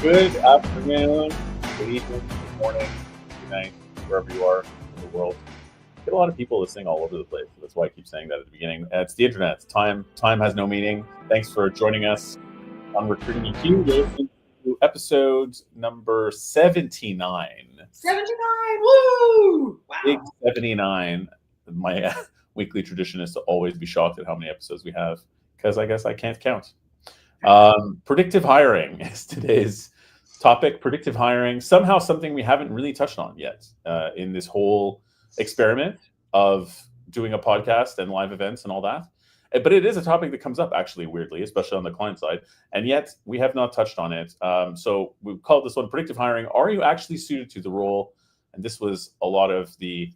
Good afternoon, good evening, good morning, good night, wherever you are in the world. Get a lot of people listening all over the place. That's why I keep saying that at the beginning. It's the internet. Time has no meaning. Thanks for joining us on Recruiting EQ. You're listening to episode number 79. 79, woo! Wow. Big 79. My weekly tradition is to always be shocked at how many episodes we have, because I guess I can't count. Predictive hiring is today's topic. Predictive hiring, somehow something we haven't really touched on yet in this whole experiment of doing a podcast and live events and all that. But it is a topic that comes up actually weirdly, especially on the client side, and yet we have not touched on it. So we've called this one Predictive Hiring. Are you actually suited to the role? And this was a lot of the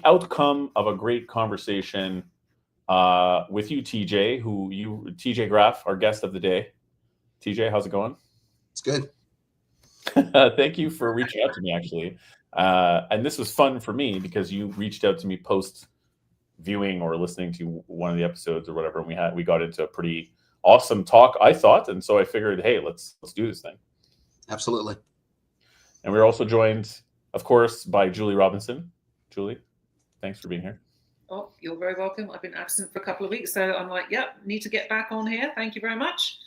outcome of a great conversation with you, TJ, TJ Graff, our guest of the day. TJ, how's it going? It's good. Thank you for reaching out to me, actually. And this was fun for me because you reached out to me post viewing or listening to one of the episodes or whatever, and we got into a pretty awesome talk, I thought, and so I figured, hey, let's do this thing. Absolutely. And we're also joined, of course, by Julie Robinson. Julie, thanks for being here. Oh, you're very welcome. I've been absent for a couple of weeks, so I'm like, yep, need to get back on here. Thank you very much.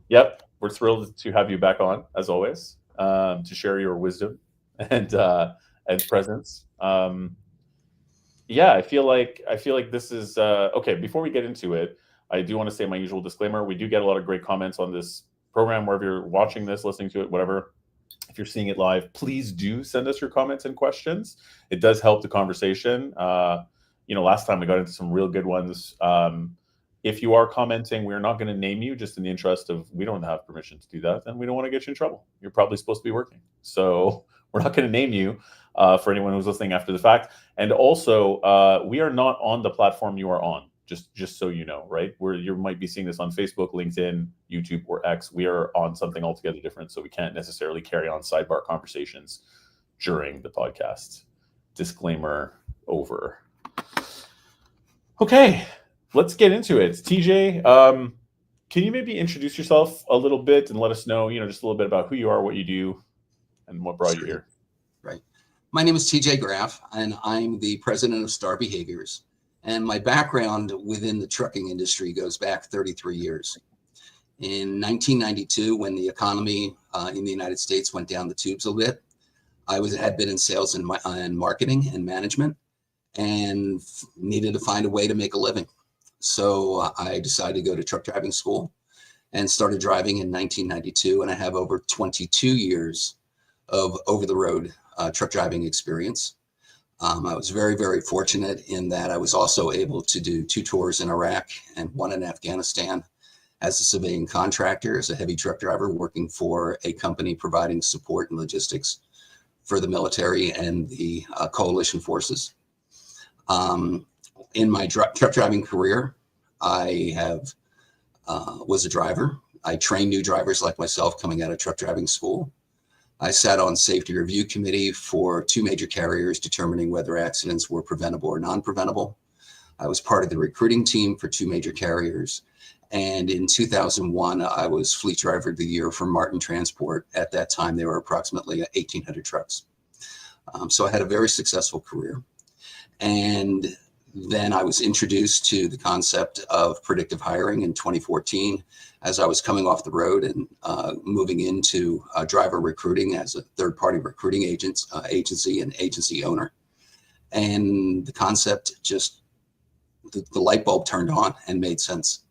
Yep, we're thrilled to have you back on, as always, to share your wisdom and presence. Yeah, I feel like this is okay. Before we get into it, I do want to say my usual disclaimer. We do get a lot of great comments on this program, wherever you're watching this, listening to it, whatever. If you're seeing it live, please do send us your comments and questions. It does help the conversation. Last time we got into some real good ones. If you are commenting, we're not going to name you, just in the interest of, we don't have permission to do that, and we don't want to get you in trouble. You're probably supposed to be working. So we're not going to name you for anyone who's listening after the fact. And also, we are not on the platform you are on, just so you know, right? You might be seeing this on Facebook, LinkedIn, YouTube, or X. We are on something altogether different, so we can't necessarily carry on sidebar conversations during the podcast. Disclaimer over. Okay, let's get into it. TJ, can you maybe introduce yourself a little bit and let us know, just a little bit about who you are, what you do, and what brought you here? Right. My name is TJ Graff, and I'm the president of Star Behaviors. And my background within the trucking industry goes back 33 years. In 1992, when the economy in the United States went down the tubes a bit, I had been in sales and marketing and management, and needed to find a way to make a living. So I decided to go to truck driving school and started driving in 1992. And I have over 22 years of over-the-road truck driving experience. I was very, very fortunate in that I was also able to do 2 tours in Iraq and 1 in Afghanistan as a civilian contractor, as a heavy truck driver working for a company providing support and logistics for the military and the coalition forces. In my truck driving career, I was a driver. I trained new drivers like myself coming out of truck driving school. I sat on safety review committee for 2 major carriers determining whether accidents were preventable or non-preventable. I was part of the recruiting team for 2 major carriers. And in 2001, I was fleet driver of the year for Martin Transport. At that time, there were approximately 1,800 trucks. So I had a very successful career. And then I was introduced to the concept of predictive hiring in 2014 as I was coming off the road and moving into driver recruiting as a third-party recruiting agency and agency owner. And the concept just, the light bulb turned on and made sense.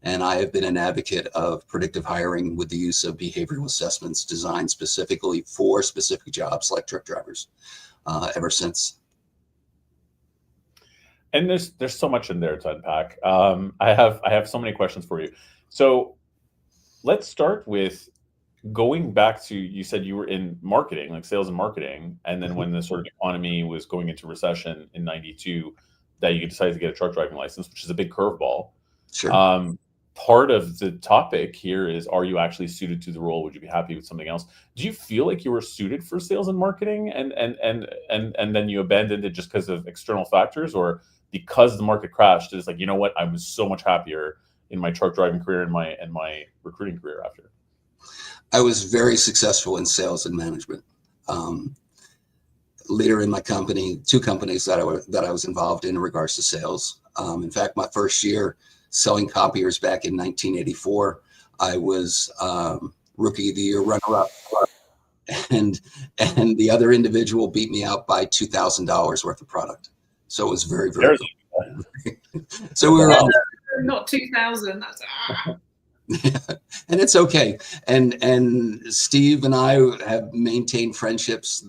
And I have been an advocate of predictive hiring with the use of behavioral assessments designed specifically for specific jobs like truck drivers ever since. And there's so much in there to unpack. I have so many questions for you. So let's start with going back to, you said you were in marketing, like sales and marketing, and then when the sort of economy was going into recession in '92, that you decided to get a truck driving license, which is a big curveball. Sure. part of the topic here is, are you actually suited to the role? Would you be happy with something else? Do you feel like you were suited for sales and marketing, and then you abandoned it just because of external factors, or because the market crashed, it's like, you know what, I was so much happier in my truck driving career and my recruiting career after? I was very successful in sales and management. Leader in my company, two companies that I was involved in regards to sales. In fact, my first year selling copiers back in 1984, I was Rookie of the Year runner-up, and the other individual beat me out by $2,000 worth of product. So it was very, very cool. So we were not 2,000. That's and it's okay. And Steve and I have maintained friendships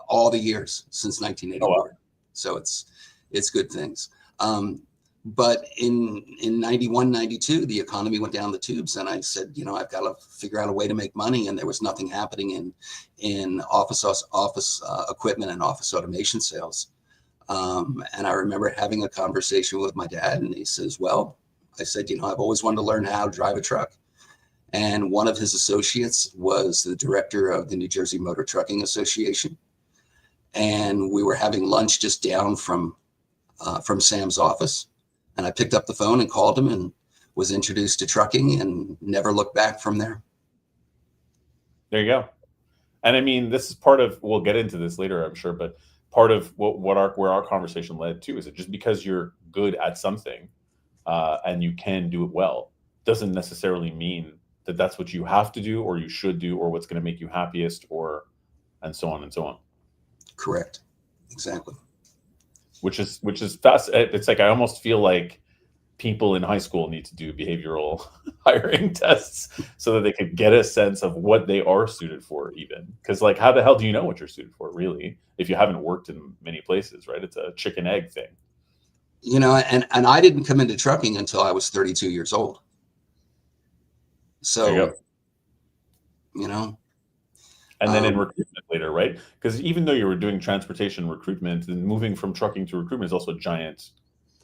all the years since 1984. Oh, wow. So it's good things. But in 91, 92, the economy went down the tubes, and I said, you know, I've got to figure out a way to make money. And there was nothing happening in office equipment and office automation sales. And I remember having a conversation with my dad, and he says, well, I said, you know, I've always wanted to learn how to drive a truck. And one of his associates was the director of the New Jersey Motor Trucking Association. And we were having lunch just down from Sam's office. And I picked up the phone and called him and was introduced to trucking and never looked back from there. There you go. And I mean, this is part of, we'll get into this later, I'm sure, but part of where our conversation led to is that just because you're good at something and you can do it well, doesn't necessarily mean that that's what you have to do or you should do or what's going to make you happiest, or and so on and so on. Correct. Exactly. Which is fast. It's like, I almost feel like people in high school need to do behavioral hiring tests so that they could get a sense of what they are suited for, even. Because, like, how the hell do you know what you're suited for, really, if you haven't worked in many places, right? It's a chicken egg thing. You know, and I didn't come into trucking until I was 32 years old. So, you know. And then in recruitment later, right? Because even though you were doing transportation recruitment, and moving from trucking to recruitment is also a giant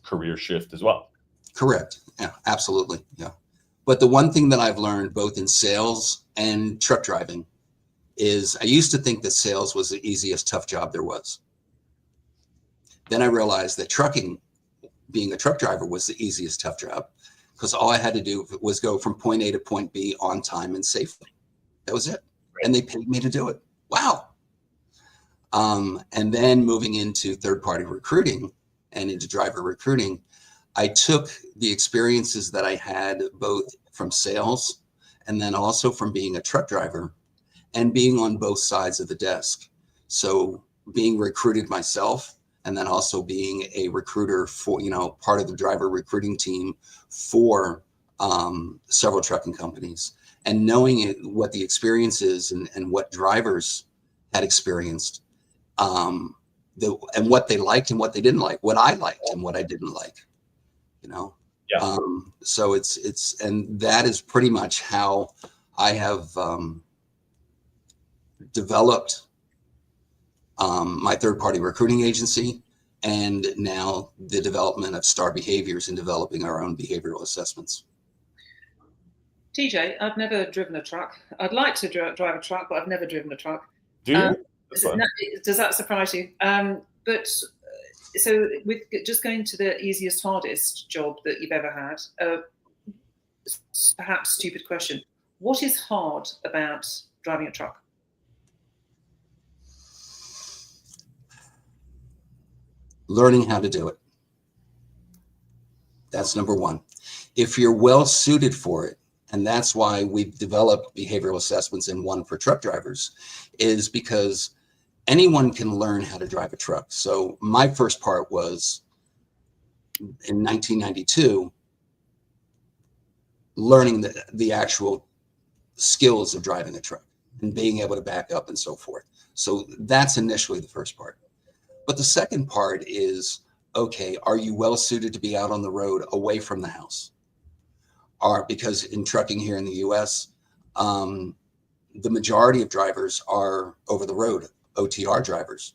career shift as well. Correct. Yeah, absolutely. Yeah. But the one thing that I've learned both in sales and truck driving is I used to think that sales was the easiest tough job there was. Then I realized that trucking, being a truck driver, was the easiest tough job, because all I had to do was go from point A to point B on time and safely. That was it. And they paid me to do it. Wow. And then moving into third-party recruiting and into driver recruiting, I took the experiences that I had both from sales and then also from being a truck driver and being on both sides of the desk. So being recruited myself, and then also being a recruiter for, you know, part of the driver recruiting team for several trucking companies, and knowing what the experience is and what drivers had experienced, and what they liked and what they didn't like, what I liked and what I didn't like, you know? Yeah. So and that is pretty much how I have developed my third-party recruiting agency, and now the development of Star Behaviors and developing our own behavioral assessments. TJ, I've never driven a truck. I'd like to drive a truck, but I've never driven a truck. Do you? Does that surprise you? But so with just going to the easiest, hardest job that you've ever had, perhaps stupid question, what is hard about driving a truck? Learning how to do it. That's number one. If you're well suited for it, and that's why we've developed behavioral assessments in one for truck drivers, is because anyone can learn how to drive a truck. So my first part was in 1992, learning the actual skills of driving a truck and being able to back up and so forth. So that's initially the first part. But the second part is, okay, are you well suited to be out on the road away from the house? Because in trucking here in the US, the majority of drivers are over the road, OTR drivers.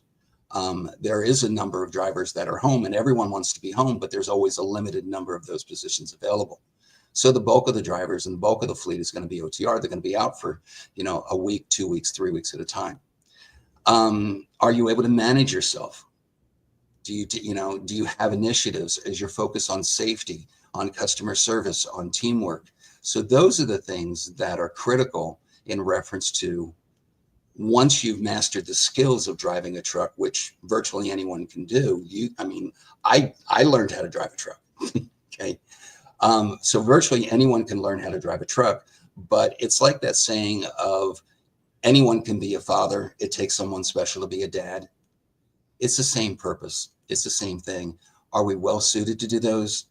There is a number of drivers that are home, and everyone wants to be home, but there's always a limited number of those positions available. So the bulk of the drivers and the bulk of the fleet is going to be OTR. They're going to be out for, a week, 2 weeks, 3 weeks at a time. Are you able to manage yourself? Do you have initiatives as your focus on safety, on customer service, on teamwork? So those are the things that are critical in reference to once you've mastered the skills of driving a truck, which virtually anyone can do. I learned how to drive a truck. Okay. So virtually anyone can learn how to drive a truck, but it's like that saying of anyone can be a father. It takes someone special to be a dad. It's the same purpose. It's the same thing. Are we well suited to do those?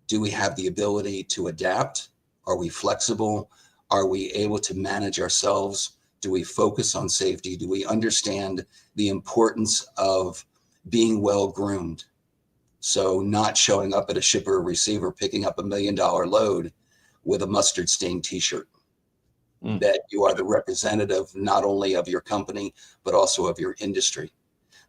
Do we have the ability to adapt? Are we flexible? Are we able to manage ourselves? Do we focus on safety? Do we understand the importance of being well groomed? So not showing up at a shipper or receiver, picking up $1 million load with a mustard stained t-shirt. That you are the representative not only of your company, but also of your industry.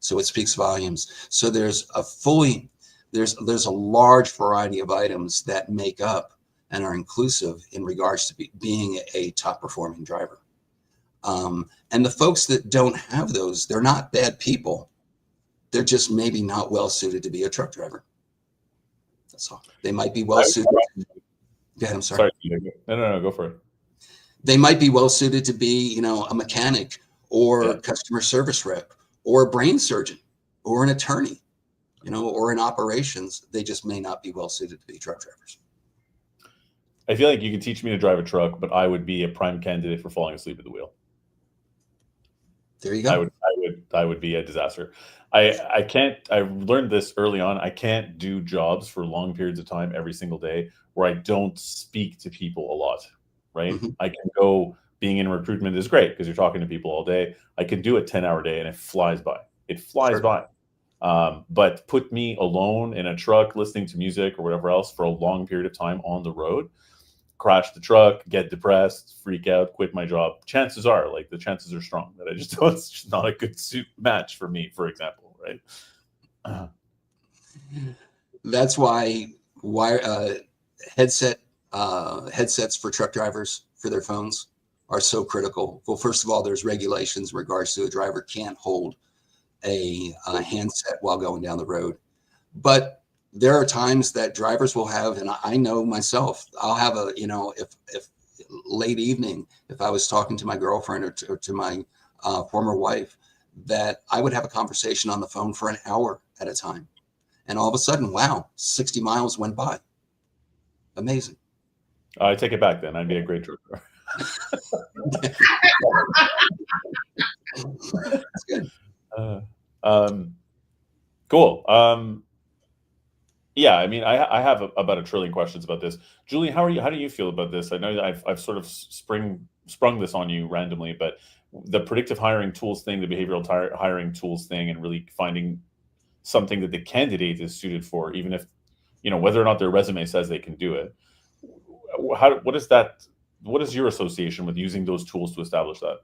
So it speaks volumes. So there's a large variety of items that make up and are inclusive in regards to being a top performing driver. And the folks that don't have those, they're not bad people. They're just maybe not well suited to be a truck driver. That's all. They might be well suited. Go ahead, I'm sorry. No, go for it. They might be well suited to be, a mechanic or a customer service rep or a brain surgeon or an attorney, or in operations. They just may not be well suited to be truck drivers. I feel like you could teach me to drive a truck, but I would be a prime candidate for falling asleep at the wheel. There you go. I would be a disaster. I learned this early on. I can't do jobs for long periods of time every single day where I don't speak to people a lot, right? Mm-hmm. I can go, being in recruitment is great because you're talking to people all day. I can do a 10-hour day and it flies by. It flies by. But put me alone in a truck listening to music or whatever else for a long period of time on the road, crash the truck, get depressed, freak out, quit my job. Chances are strong that I just don't, it's just not a good match for me, for example, right? That's why headsets for truck drivers for their phones are so critical. Well, first of all, there's regulations in regards to a driver can't hold a handset while going down the road. But there are times that drivers will have, and I know myself, I'll have if late evening, if I was talking to my girlfriend or to my former wife, that I would have a conversation on the phone for an hour at a time. And all of a sudden, wow, 60 miles went by. Amazing. I take it back then. I'd be a great truck driver. That's good. Cool. Yeah, I mean, I have about 1 trillion questions about this. Julie, how do you feel about this? I know that I've sort of sprung this on you randomly, but the predictive hiring tools thing, the behavioral hiring tools thing, and really finding something that the candidate is suited for, even if, whether or not their resume says they can do it. What is your association with using those tools to establish that?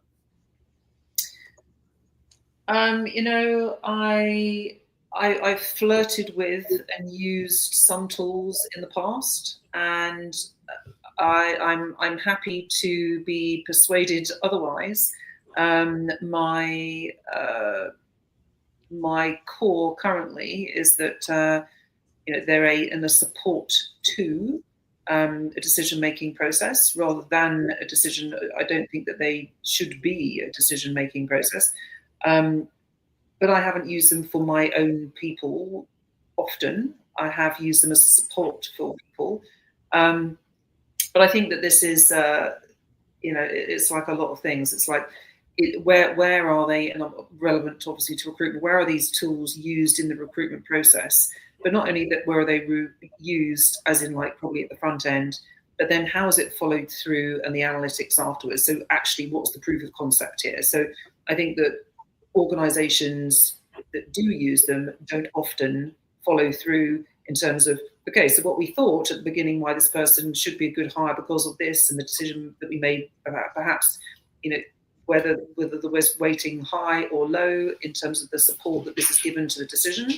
I've flirted with and used some tools in the past, and I'm happy to be persuaded otherwise. My core currently is that they're a support to a decision-making process rather than a decision. I don't think that they should be a decision-making process. But I haven't used them for my own people often. I have used them as a support for people. But I think that this is, it's like a lot of things. It's like, where are they, and relevant obviously to recruitment, where are these tools used in the recruitment process? But not only that, where are they used, as in like probably at the front end, but then how is it followed through and the analytics afterwards? So actually, what's the proof of concept here? So I think that organizations that do use them don't often follow through in terms of, okay, so what we thought at the beginning, why this person should be a good hire because of this, and the decision that we made perhaps, whether there was weighting high or low in terms of the support that this has given to the decision.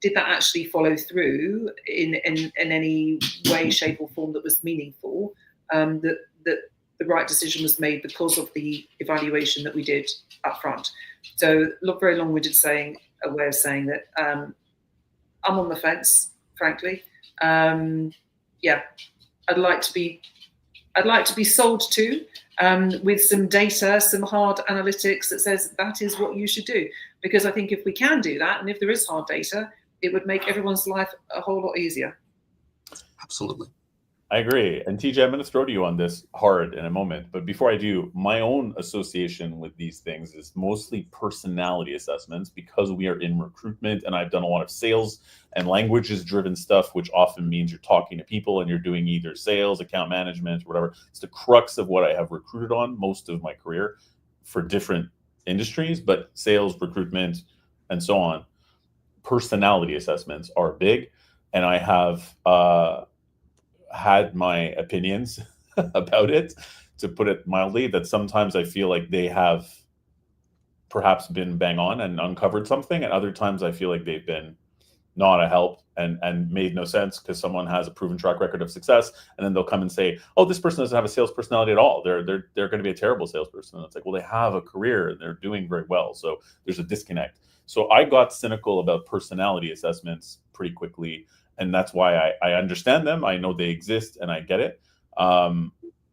Did that actually follow through in any way, shape, or form that was meaningful? That the right decision was made because of the evaluation that we did up front. So, very long-winded way of saying that I'm on the fence, frankly. Yeah, I'd like to be sold to with some data, some hard analytics that says that is what you should do. Because I think if we can do that, and if there is hard data, it would make everyone's life a whole lot easier. Absolutely. I agree. And TJ, I'm going to throw to you on this hard in a moment. But before I do, my own association with these things is mostly personality assessments, because we are in recruitment and I've done a lot of sales and languages driven stuff, which often means you're talking to people and you're doing either sales, account management, or whatever. It's the crux of what I have recruited on most of my career for different industries, but sales, recruitment, and so on. Personality assessments are big. And I have, had my opinions about it, to put it mildly, that sometimes I feel like they have perhaps been bang on and uncovered something, and other times I feel like they've been not a help and made no sense, because someone has a proven track record of success, and then they'll come and say, oh, this person doesn't have a sales personality at all, they're going to be a terrible salesperson. And it's like, well, they have a career and they're doing very well, so there's a disconnect. So I got cynical about personality assessments pretty quickly, and that's why I understand them. I know they exist and I get it. I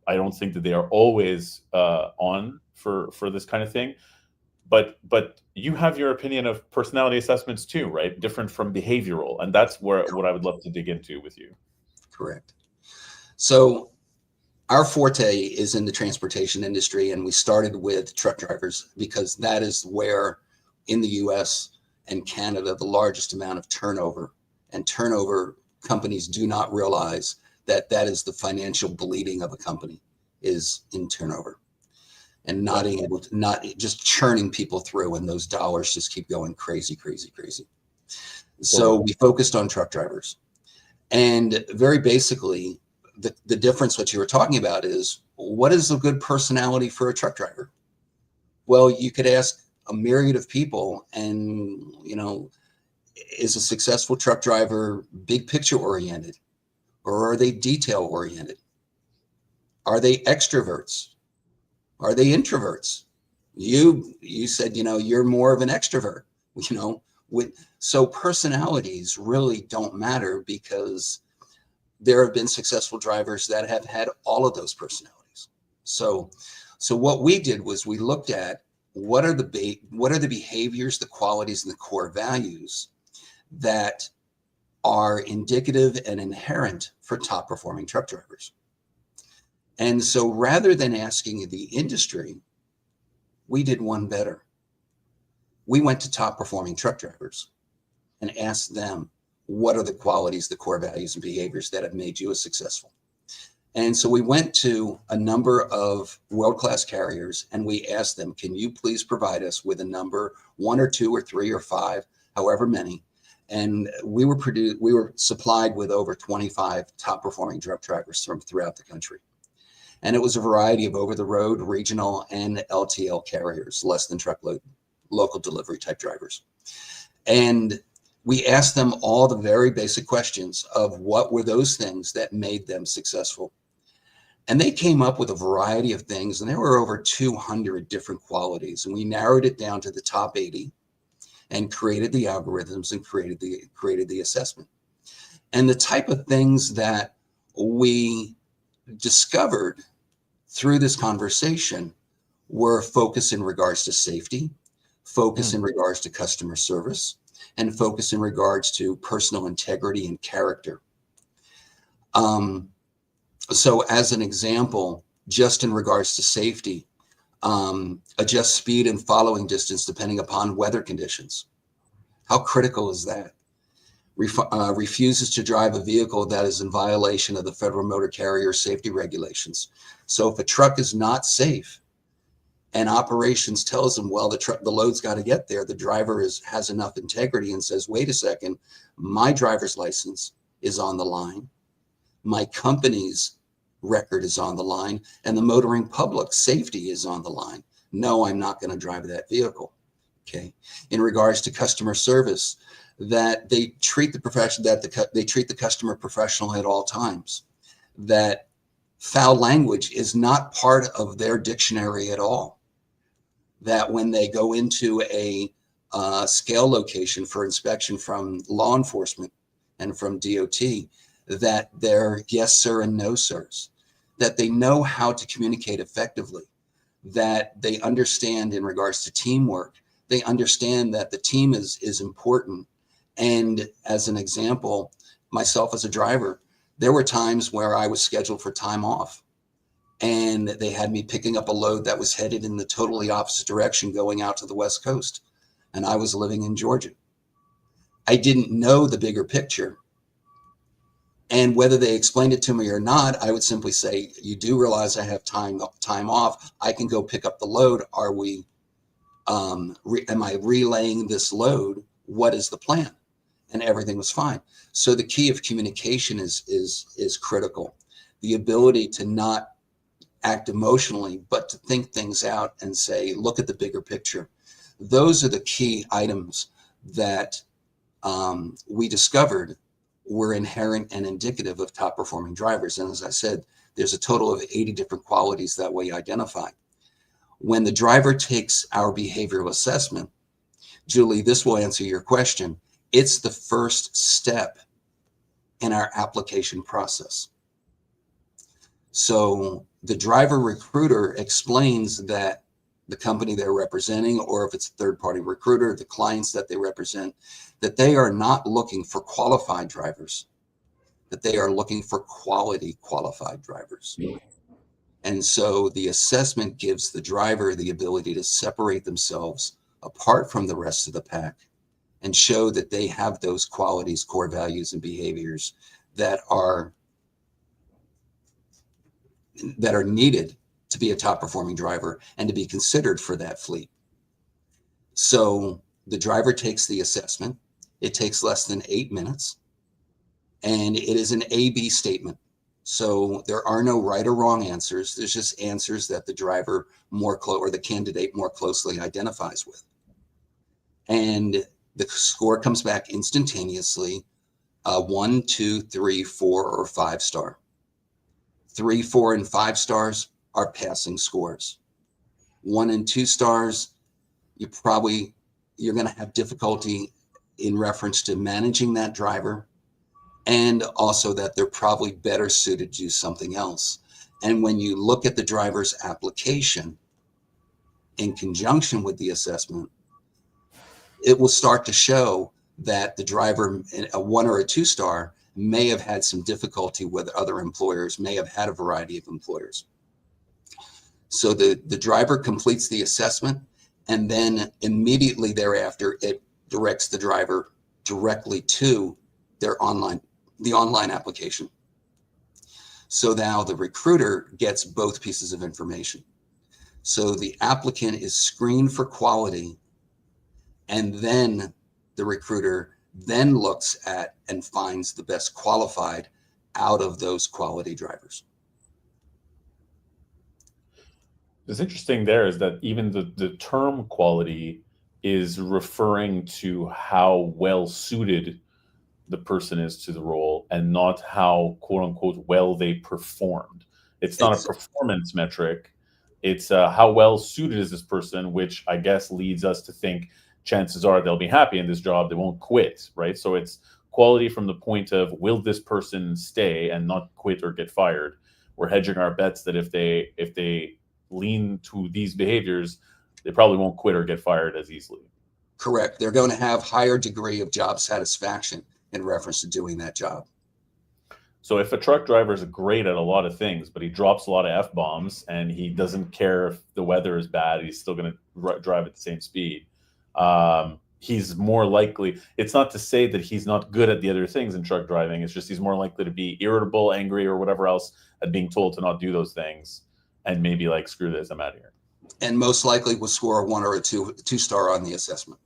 don't think that they are always on for this kind of thing. But you have your opinion of personality assessments too, right? Different from behavioral. And that's what I would love to dig into with you. Correct. So our forte is in the transportation industry, and we started with truck drivers because that is where in the US and Canada the largest amount of turnover. And turnover, companies do not realize that is the financial bleeding of a company, is in turnover, and not just churning people through, and those dollars just keep going crazy. So we focused on truck drivers, and very basically the difference, what you were talking about, is what is a good personality for a truck driver? Well, you could ask a myriad of people, and is a successful truck driver big picture oriented, or are they detail oriented? Are they extroverts? Are they introverts? You said, you're more of an extrovert, so personalities really don't matter, because there have been successful drivers that have had all of those personalities. So what we did was we looked at what are the behaviors, the qualities, and the core values that are indicative and inherent for top performing truck drivers. And so rather than asking the industry, we did one better. We went to top performing truck drivers and asked them, what are the qualities, the core values, and behaviors that have made you a successful? And so we went to a number of world-class carriers and we asked them, can you please provide us with a number, 1 or 2 or 3 or 5, however many? And we were supplied with over 25 top performing truck drivers from throughout the country. And it was a variety of over-the-road, regional, and LTL carriers, less than truckload, local delivery type drivers. And we asked them all the very basic questions of what were those things that made them successful. And they came up with a variety of things, and there were over 200 different qualities. And we narrowed it down to the top 80 and created the algorithms and created the assessment. And the type of things that we discovered through this conversation were focus in regards to safety, focus in regards to customer service, and focus in regards to personal integrity and character. So as an example, just in regards to safety, adjust speed and following distance depending upon weather conditions. How critical is that? Refuses to drive a vehicle that is in violation of the Federal Motor Carrier Safety Regulations. So if a truck is not safe and operations tells them, well, the load's got to get there, the driver has enough integrity and says, wait a second, my driver's license is on the line. My company's record is on the line, and the motoring public safety is on the line. No, I'm not going to drive that vehicle. Okay. In regards to customer service, that they treat the customer professionally at all times. That foul language is not part of their dictionary at all. That when they go into a scale location for inspection from law enforcement and from DOT, that they're yes sir and no sirs, that they know how to communicate effectively, that they understand in regards to teamwork, they understand that the team is important. And as an example, myself as a driver, there were times where I was scheduled for time off, and they had me picking up a load that was headed in the totally opposite direction going out to the West Coast. And I was living in Georgia. I didn't know the bigger picture. And whether they explained it to me or not, I would simply say, you do realize I have time off. I can go pick up the load. Am I relaying this load? What is the plan? And everything was fine. So the key of communication is critical. The ability to not act emotionally, but to think things out and say, look at the bigger picture. Those are the key items that we discovered were inherent and indicative of top performing drivers. And as I said, there's a total of 80 different qualities that we identify. When the driver takes our behavioral assessment, Julie, this will answer your question. It's the first step in our application process. So the driver recruiter explains that the company they're representing, or if it's a third-party recruiter, the clients that they represent, that they are not looking for qualified drivers, that they are looking for quality qualified drivers. And so the assessment gives the driver the ability to separate themselves apart from the rest of the pack and show that they have those qualities, core values, and behaviors that are needed to be a top performing driver and to be considered for that fleet. So the driver takes the assessment. It takes less than 8 minutes, and it is an A/B statement. So there are no right or wrong answers. There's just answers that the driver or the candidate more closely identifies with. And the score comes back instantaneously, 1, 2, 3, 4, or 5 star. 3, 4, and 5 stars are passing scores. 1 and 2 stars, you're going to have difficulty in reference to managing that driver, and also that they're probably better suited to do something else. And when you look at the driver's application in conjunction with the assessment, it will start to show that the driver, a 1 or a 2 star, may have had some difficulty with other employers, may have had a variety of employers. So the driver completes the assessment, and then immediately thereafter, it directs the driver directly to the online application. So now the recruiter gets both pieces of information. So the applicant is screened for quality, and then the recruiter then looks at and finds the best qualified out of those quality drivers. What's interesting there is that even the term quality is referring to how well suited the person is to the role, and not how, quote unquote, well they performed. It's not a performance metric. It's how well suited is this person, which I guess leads us to think chances are they'll be happy in this job. They won't quit, right? So it's quality from the point of, will this person stay and not quit or get fired? We're hedging our bets that if they lean to these behaviors, they probably won't quit or get fired as easily. Correct. They're going to have higher degree of job satisfaction in reference to doing that job. So if a truck driver is great at a lot of things, but he drops a lot of F-bombs and he doesn't care if the weather is bad, he's still going to drive at the same speed. He's more likely, it's not to say that he's not good at the other things in truck driving. It's just he's more likely to be irritable, angry, or whatever else at being told to not do those things, and maybe like, screw this, I'm out of here. And most likely will score a 1 or a 2 star on the assessment.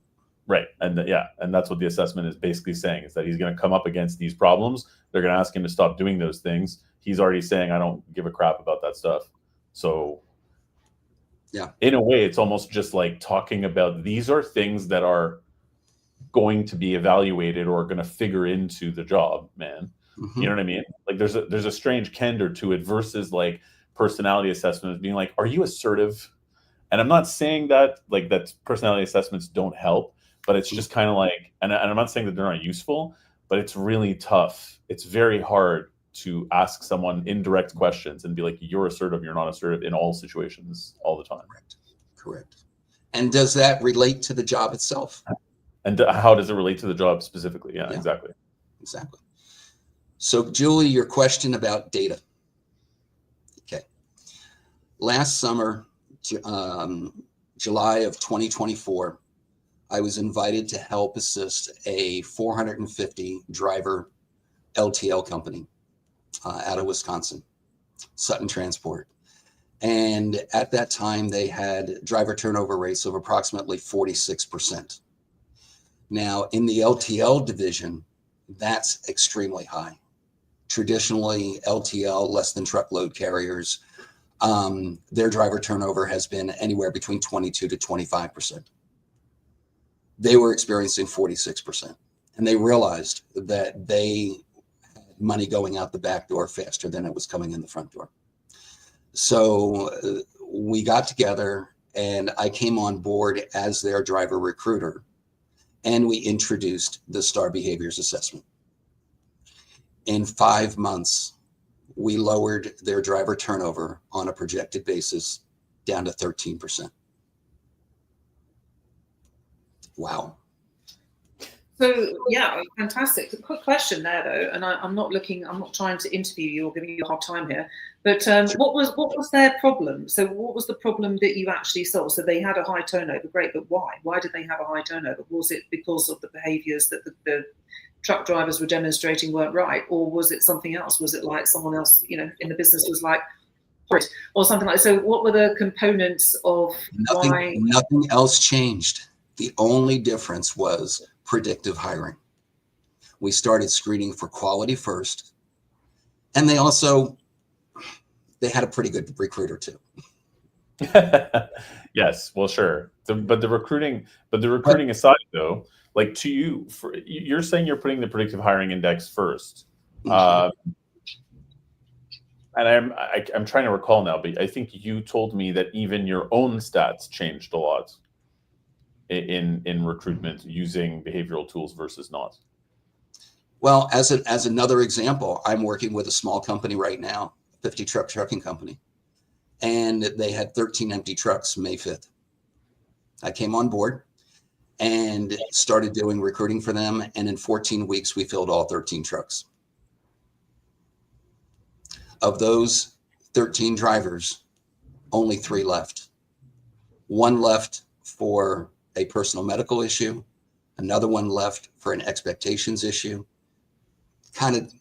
Right. And and that's what the assessment is basically saying, is that he's going to come up against these problems. They're going to ask him to stop doing those things. he's already saying, I don't give a crap about that stuff. So yeah, in a way, it's almost just like talking about these are things that are going to be evaluated or going to figure into the job, man. mm-hmm. You know what I mean? Like there's a strange candor to it versus like personality assessments being like, are you assertive? And I'm not saying that like that personality assessments don't help, but it's just kind of like, and I'm not saying that they're not useful, but it's really tough. It's very hard to ask someone indirect questions and be like, you're assertive, you're not assertive in all situations all the time. Correct. And does that relate to the job itself? And how does it relate to the job specifically? Yeah, exactly. So Julie, your question about data. Okay. Last summer, July of 2024, I was invited to help assist a 450 driver LTL company out of Wisconsin, Sutton Transport. And at that time, they had driver turnover rates of approximately 46%. Now, in the LTL division, that's extremely high. Traditionally, LTL, less than truckload carriers, their driver turnover has been anywhere between 22 to 25%. They were experiencing 46%. And they realized that they had money going out the back door faster than it was coming in the front door. So we got together and I came on board as their driver recruiter. And we introduced the STAR behaviors assessment. In 5 months, we lowered their driver turnover on a projected basis down to 13%. Wow. So yeah, fantastic. A quick question there though, and I'm not trying to interview you or giving you a hard time here, but what was their problem? So what was the problem that you actually solved? So they had a high turnover, great, but why? Why did they have a high turnover? Was it because of the behaviours that the truck drivers were demonstrating weren't right, or was it something else? Was it like someone else, in the business was like, or something like that? So what were the components of why? Nothing else changed. The only difference was predictive hiring. We started screening for quality first, and they had a pretty good recruiter too. Yes, well, sure. But the recruiting aside, though, like to you, you're saying you're putting the predictive hiring index first, and I'm trying to recall now, but I think you told me that even your own stats changed a lot in recruitment using behavioral tools versus not. Well, as another example, I'm working with a small company right now, 50 truck trucking company, and they had 13 empty trucks May 5th. I came on board and started doing recruiting for them, and in 14 weeks, we filled all 13 trucks. Of those 13 drivers, only 3 left. 1 left for a personal medical issue, another one left for an expectations issue, kind of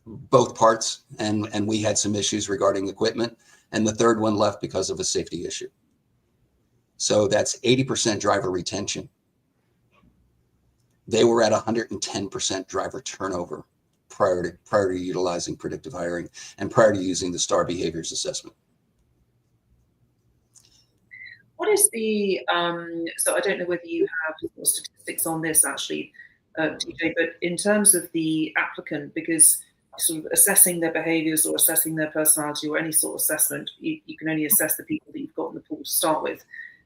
both parts, and we had some issues regarding equipment, and the third one left because of a safety issue. So that's 80% driver retention. They were at 110% driver turnover prior to utilizing predictive hiring and prior to using the STAR behaviors assessment. What is the, so I don't know whether you have statistics on this actually, TJ, but in terms of the applicant, because sort of assessing their behaviours or assessing their personality or any sort of assessment, you can only assess the people that you've got in the pool to start with.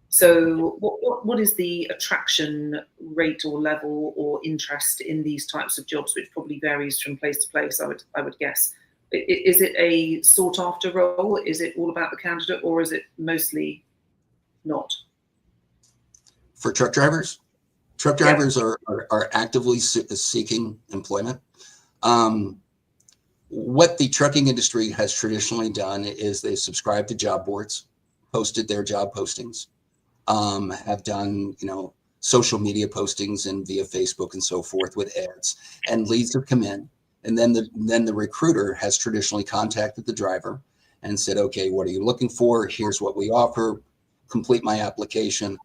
So what is the attraction rate or level or interest in these types of jobs, which probably varies from place to place, I would guess. Is it a sought after role? Is it all about the candidate, or is it mostly not? For truck drivers? Truck drivers are actively seeking employment. What the trucking industry has traditionally done is they subscribe to job boards, posted their job postings, have done, social media postings and via Facebook and so forth with ads, and leads have come in. And then the recruiter has traditionally contacted the driver and said, okay, what are you looking for? Here's what we offer. Complete my application.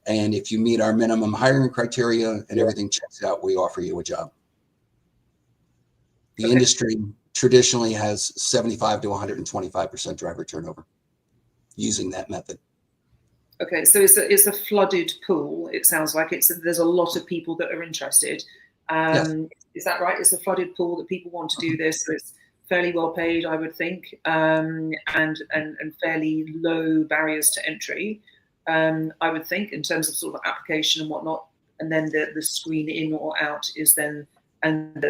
And if you meet our minimum hiring criteria and everything checks out, we offer you a job. The industry traditionally has 75 to 125% driver turnover using that method. Okay, so it's a flooded pool. It sounds like there's a lot of people that are interested. Yes. Is that right? It's a flooded pool that people want to do this. So it's fairly well paid, I would think, and fairly low barriers to entry, I would think, in terms of sort of application and whatnot. And then the screen in or out is then, and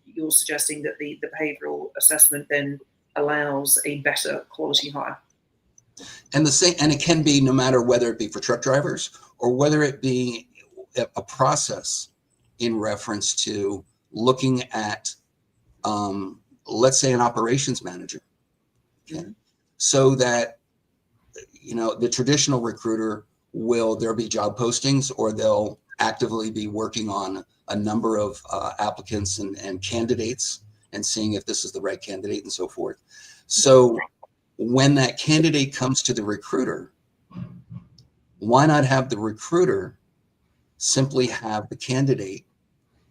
you're suggesting that the behavioural assessment then allows a better quality hire. And it can be no matter whether it be for truck drivers or whether it be a process in reference to looking at, let's say, an operations manager. Okay. So that, the traditional recruiter there'll be job postings, or they'll actively be working on a number of applicants and candidates and seeing if this is the right candidate and so forth. So when that candidate comes to the recruiter, why not have the recruiter simply have the candidate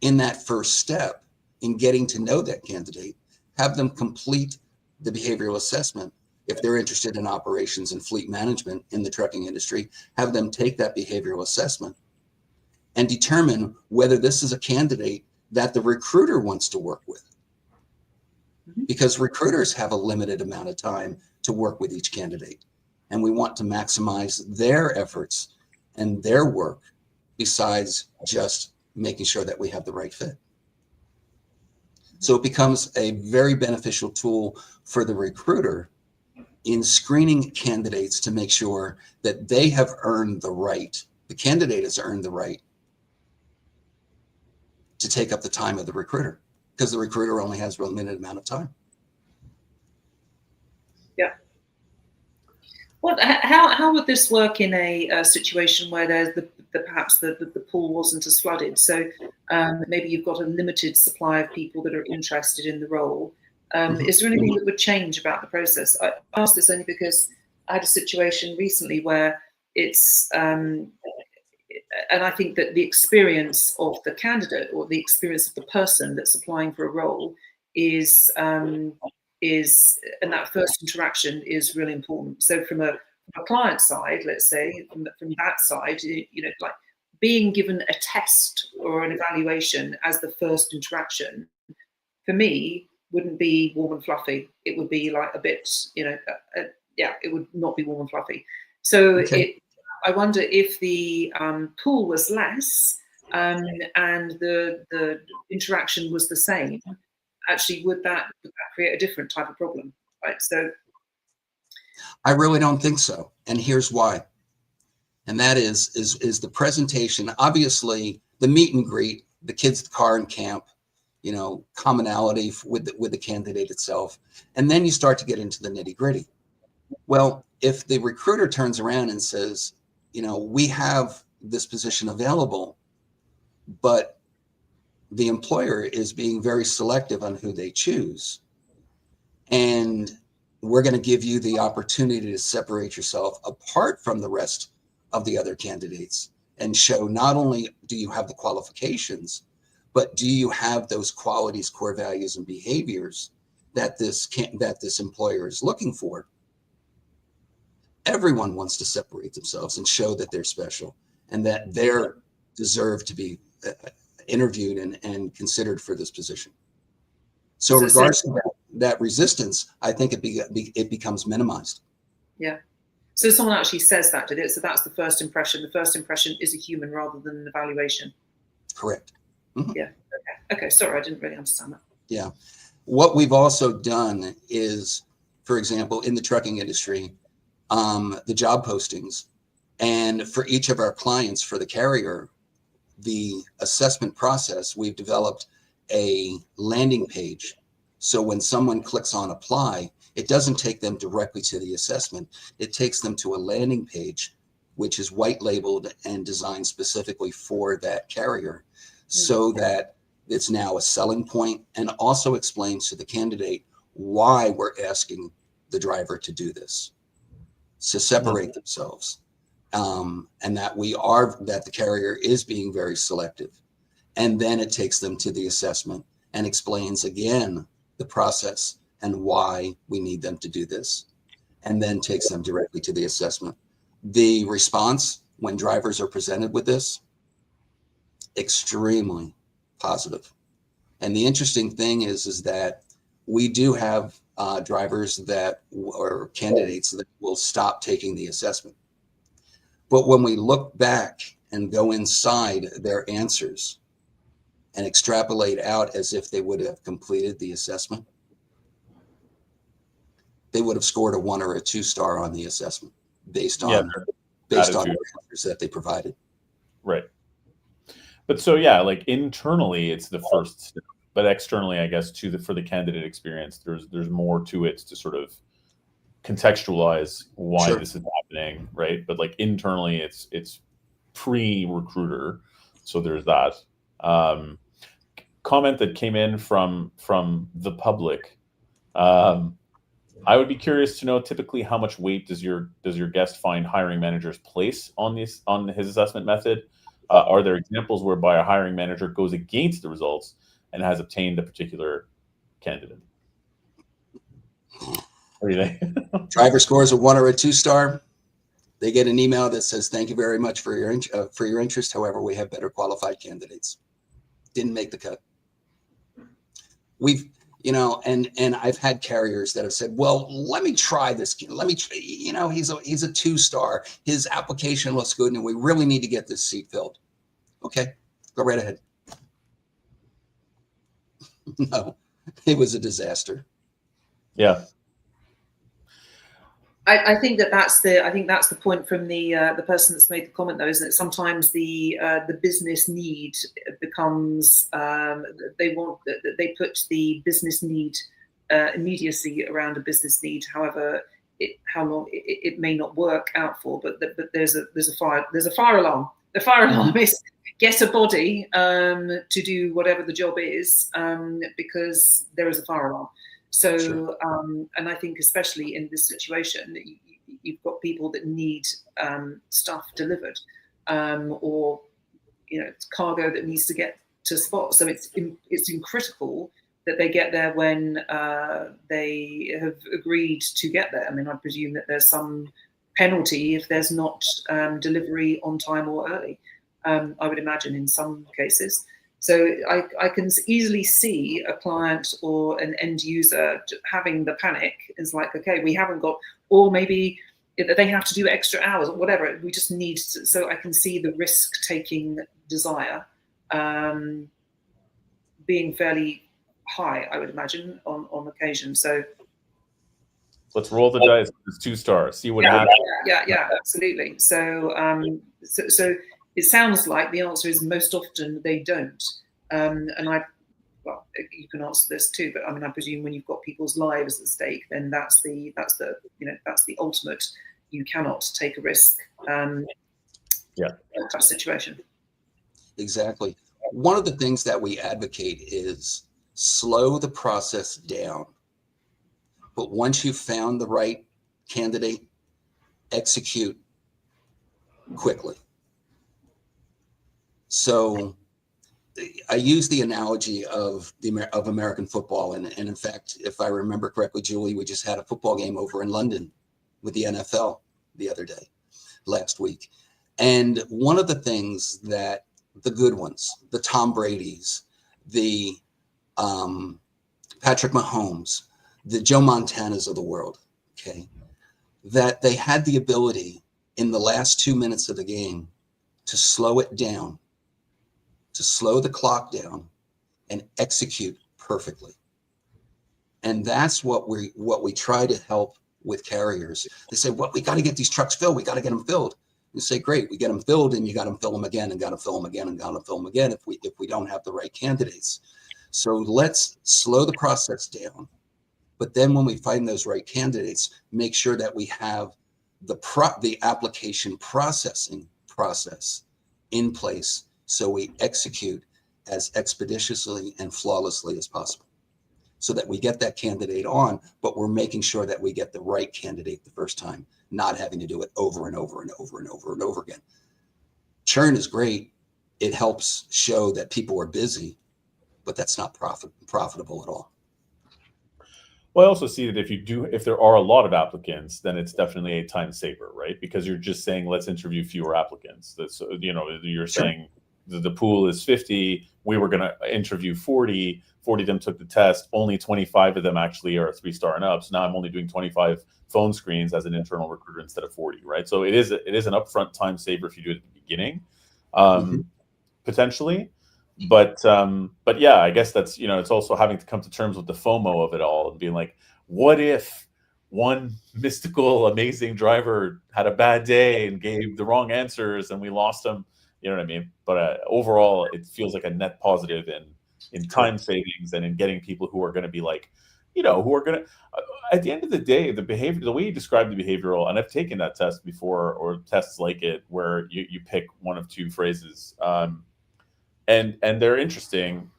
in that first step in getting to know that candidate, have them complete the behavioral assessment. If they're interested in operations and fleet management in the trucking industry, have them take that behavioral assessment and determine whether this is a candidate that the recruiter wants to work with. Because recruiters have a limited amount of time to work with each candidate. And we want to maximize their efforts and their work besides just making sure that we have the right fit. So it becomes a very beneficial tool for the recruiter in screening candidates to make sure that they have earned the right, the candidate has earned the right to take up the time of the recruiter, because the recruiter only has a limited amount of time. Yeah. How would this work in a situation where there's perhaps the pool wasn't as flooded? So maybe you've got a limited supply of people that are interested in the role. Is there anything that would change about the process? I ask this only because I had a situation recently where it's, and I think that the experience of the candidate or the experience of the person that's applying for a role is, and that first interaction is really important. So from a client side, let's say, from that side, like being given a test or an evaluation as the first interaction, for me, wouldn't be warm and fluffy. It would be like a bit, it would not be warm and fluffy. So I wonder if the pool was less and the interaction was the same, actually, would that create a different type of problem? Right. So I really don't think so. And here's why. And that is the presentation. Obviously, the meet and greet, the kids, the car and camp, commonality with the candidate itself. And then you start to get into the nitty gritty. Well, if the recruiter turns around and says, we have this position available, but the employer is being very selective on who they choose, and we're going to give you the opportunity to separate yourself apart from the rest of the other candidates and show not only do you have the qualifications, but do you have those qualities, core values, and behaviors that this employer is looking for. Everyone wants to separate themselves and show that they're special and that they're deserve to be interviewed and considered for this position. So in regards to that resistance, I think it becomes minimized. Yeah. So someone actually says that, did it? So that's the first impression. The first impression is a human rather than an evaluation. Correct. Mm-hmm. Yeah. Okay. Sorry, I didn't really understand that. Yeah. What we've also done is, for example, in the trucking industry, the job postings, and for each of our clients, for the carrier, the assessment process, we've developed a landing page. So when someone clicks on apply, it doesn't take them directly to the assessment. It takes them to a landing page, which is white labeled and designed specifically for that carrier, so that it's now a selling point, and also explains to the candidate why we're asking the driver to do this, to separate themselves, and that the carrier is being very selective. And then it takes them to the assessment and explains again the process and why we need them to do this, and then takes them directly to the assessment. The response when drivers are presented with this, extremely positive. And the interesting thing is that we do have drivers that, or candidates that will stop taking the assessment. But when we look back and go inside their answers and extrapolate out as if they would have completed the assessment, they would have scored a 1 or a 2 star on the assessment based on the answers that they provided. Right. But so, yeah, like internally, it's the first step, but externally, I guess, for the candidate experience, there's more to it to sort of contextualize why this is happening, right? But like internally, it's pre-recruiter, so there's that. Comment that came in from the public. I would be curious to know typically how much weight does your guest find hiring managers place on his assessment method? Are there examples whereby a hiring manager goes against the results and has obtained a particular candidate? What do you think? Driver scores a 1 or a 2 star. They get an email that says, "Thank you very much for your interest. However, we have better qualified candidates." Didn't make the cut. We've, and I've had carriers that have said, "Well, let me try this. Let me, he's a 2 star. His application looks good, and we really need to get this seat filled." Okay, go right ahead. No, it was a disaster. Yeah. I think that's the point from the person that's made the comment, though, is that sometimes the business need becomes they put the business need immediacy around a business need. However, how long it may not work out for, but there's a fire alarm. The fire alarm is get a body to do whatever the job is, because there is a fire alarm. So, sure. And I think especially in this situation, you've got people that need stuff delivered, or cargo that needs to get to spot. So it's critical that they get there when they have agreed to get there. I mean, I presume that there's some penalty if there's not delivery on time or early. I would imagine in some cases. So I can easily see a client or an end user having the panic. It's like, okay, we haven't got, or maybe they have to do extra hours or whatever. We just need to, so I can see the risk-taking desire being fairly high, I would imagine, on occasion. So let's roll the dice. It's 2 stars. See what happens. Yeah, absolutely. So, so it sounds like the answer is most often they don't. And you can answer this too, but I mean, I presume when you've got people's lives at stake, then that's the ultimate. You cannot take a risk. Tough situation. Exactly. One of the things that we advocate is slow the process down. But once you've found the right candidate, execute quickly. So I use the analogy of American football. And in fact, if I remember correctly, Julie, we just had a football game over in London with the NFL the other day, last week. And one of the things that the good ones, the Tom Brady's, the Patrick Mahomes, the Joe Montanas of the world, okay, that they had the ability in the last 2 minutes of the game to slow it down, to slow the clock down and execute perfectly. And that's what we try to help with carriers. They say, well, we got to get these trucks filled. We got to get them filled. You say, great, we get them filled, and you got to fill them again, and got to fill them again, and got to fill them again if we don't have the right candidates. So let's slow the process down. But then when we find those right candidates, make sure that we have the application processing process in place so we execute as expeditiously and flawlessly as possible, so that we get that candidate on, but we're making sure that we get the right candidate the first time, not having to do it over and over and over and over and over again. Churn is great. It helps show that people are busy, but that's not profitable at all. Well, I also see that if there are a lot of applicants, then it's definitely a time saver, right? Because you're just saying, let's interview fewer applicants. That's, you're Sure. saying the pool is 50. We were going to interview 40. 40 of them took the test. Only 25 of them actually are 3-star and up. So now I'm only doing 25 phone screens as an internal recruiter instead of 40, right? So it is an upfront time saver if you do it at the beginning, potentially. But yeah, I guess that's, it's also having to come to terms with the FOMO of it all and being like, what if one mystical, amazing driver had a bad day and gave the wrong answers and we lost him? You know what I mean? But overall, it feels like a net positive in time savings and in getting people who are going to be like, who are going to, at the end of the day, the way you describe the behavioral, and I've taken that test before, or tests like it, where you pick one of two phrases. And they're interesting,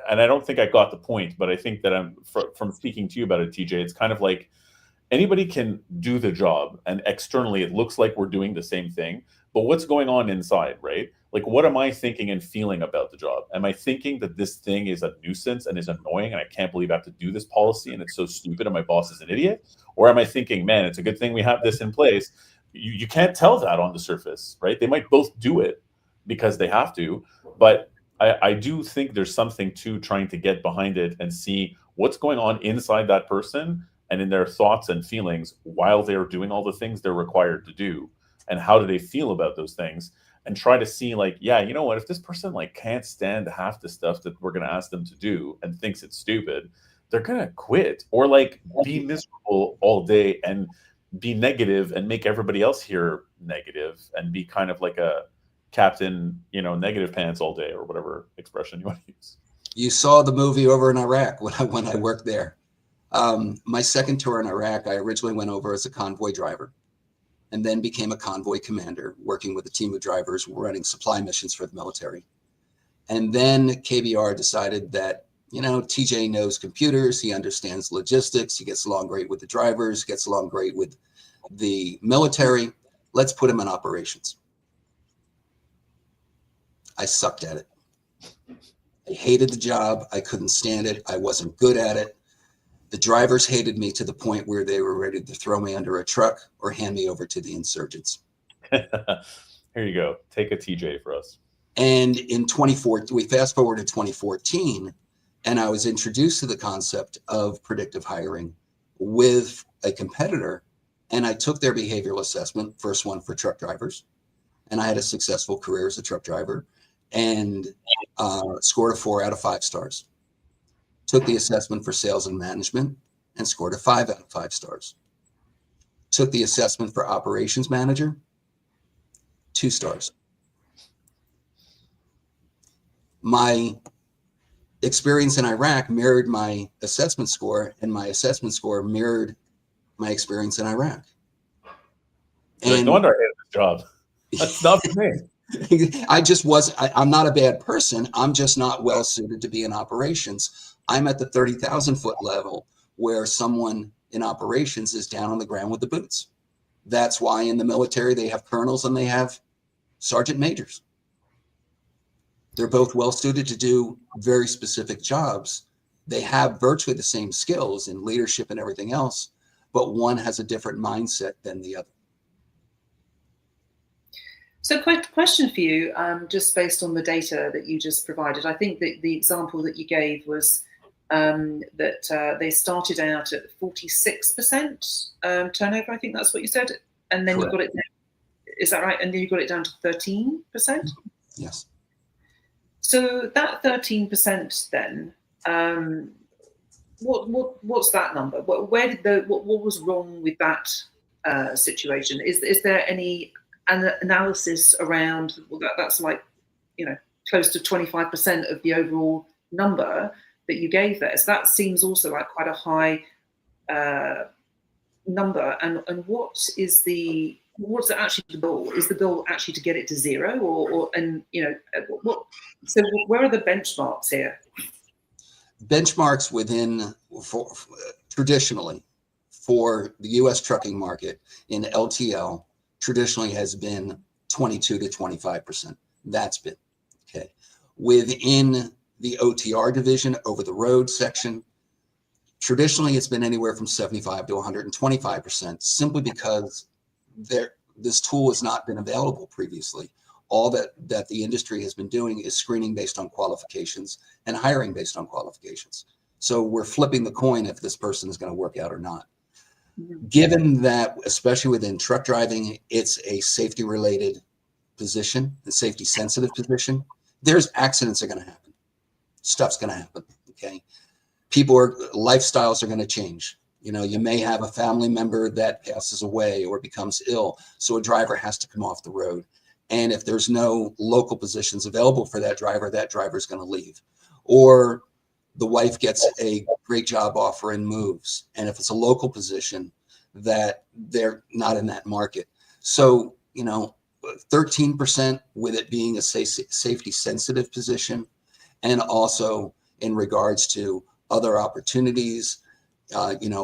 and I don't think I got the point, but I think that from speaking to you about it, TJ, it's kind of like anybody can do the job, and externally it looks like we're doing the same thing, but what's going on inside, right? Like, what am I thinking and feeling about the job? Am I thinking that this thing is a nuisance and is annoying, and I can't believe I have to do this policy, and it's so stupid, and my boss is an idiot? Or am I thinking, man, it's a good thing we have this in place? You can't tell that on the surface, right? They might both do it because they have to, but I do think there's something to trying to get behind it and see what's going on inside that person and in their thoughts and feelings while they're doing all the things they're required to do, and how do they feel about those things, and try to see like, yeah, you know what, if this person like can't stand half the stuff that we're going to ask them to do and thinks it's stupid, they're going to quit or like be miserable all day and be negative and make everybody else here negative and be kind of like a captain, negative pants all day, or whatever expression you want to use. You saw the movie over in Iraq when I worked there. My second tour in Iraq, I originally went over as a convoy driver and then became a convoy commander, working with a team of drivers running supply missions for the military. And then KBR decided that, TJ knows computers, he understands logistics, he gets along great with the drivers, gets along great with the military. Let's put him in operations. I sucked at it. I hated the job. I couldn't stand it. I wasn't good at it. The drivers hated me to the point where they were ready to throw me under a truck or hand me over to the insurgents. Here you go. Take a TJ for us. And in 2014, we fast forward to 2014, and I was introduced to the concept of predictive hiring with a competitor, and I took their behavioral assessment, first one for truck drivers, and I had a successful career as a truck driver and scored a 4 out of 5 stars. Took the assessment for sales and management and scored a 5 out of 5 stars. Took the assessment for operations manager, 2 stars. My experience in Iraq mirrored my assessment score, and my assessment score mirrored my experience in Iraq. And no wonder I hated this job. That's not for me. I'm not a bad person. I'm just not well suited to be in operations. I'm at the 30,000 foot level where someone in operations is down on the ground with the boots. That's why in the military they have colonels and they have sergeant majors. They're both well suited to do very specific jobs. They have virtually the same skills in leadership and everything else, but one has a different mindset than the other. So question for you, just based on the data that you just provided. I think that the example that you gave was that they started out at 46% turnover. I think that's what you said. And then Correct. You got it down, is that right? And then you got it down to 13%? Yes. So that 13% then, what's that number? What was wrong with that situation? Is there any analysis around that's like, close to 25% of the overall number that you gave there? So that seems also like quite a high number. And what's actually the goal? Is the goal actually to get it to 0, or so where are the benchmarks here? Benchmarks traditionally for the U.S. trucking market in LTL traditionally has been 22 to 25%. That's been okay. Within the OTR division, over the road section, Traditionally, it's been anywhere from 75 to 125%, simply because this tool has not been available previously. All that the industry has been doing is screening based on qualifications and hiring based on qualifications. So we're flipping the coin if this person is going to work out or not. Given that, especially within truck driving, it's a safety related position, a safety sensitive position, there's accidents are going to happen. Stuff's going to happen. Okay. Lifestyles are going to change. You may have a family member that passes away or becomes ill. So a driver has to come off the road. And if there's no local positions available for that driver's going to leave. Or the wife gets a great job offer and moves. And if it's a local position, that they're not in that market. So, 13% with it being a safety sensitive position, and also in regards to other opportunities,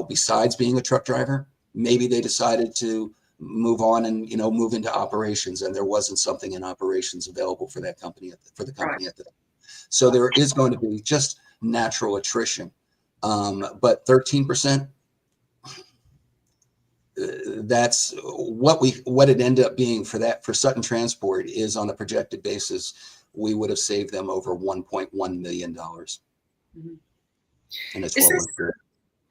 besides being a truck driver, maybe they decided to move on and, move into operations, and there wasn't something in operations available for that company, at the time. So there is going to be just natural attrition. But 13%, that's what it ended up being for Sutton Transport is, on a projected basis, we would have saved them over $1.1 million. Mm-hmm. And it's well worth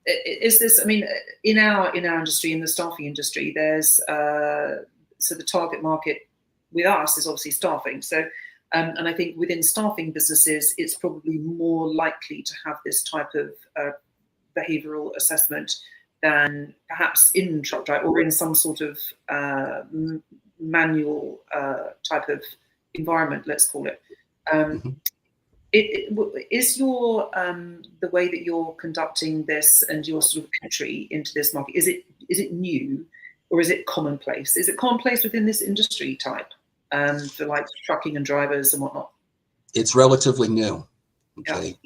it. Is this, I mean, in our industry, in the staffing industry, there's so the target market with us is obviously staffing. So, and I think within staffing businesses, it's probably more likely to have this type of behavioural assessment than perhaps in truck drive or in some sort of manual type of environment, let's call it. Is your the way that you're conducting this and your sort of entry into this market, is it new, or is it commonplace? Is it commonplace within this industry type for like trucking and drivers and whatnot? It's relatively new. Okay.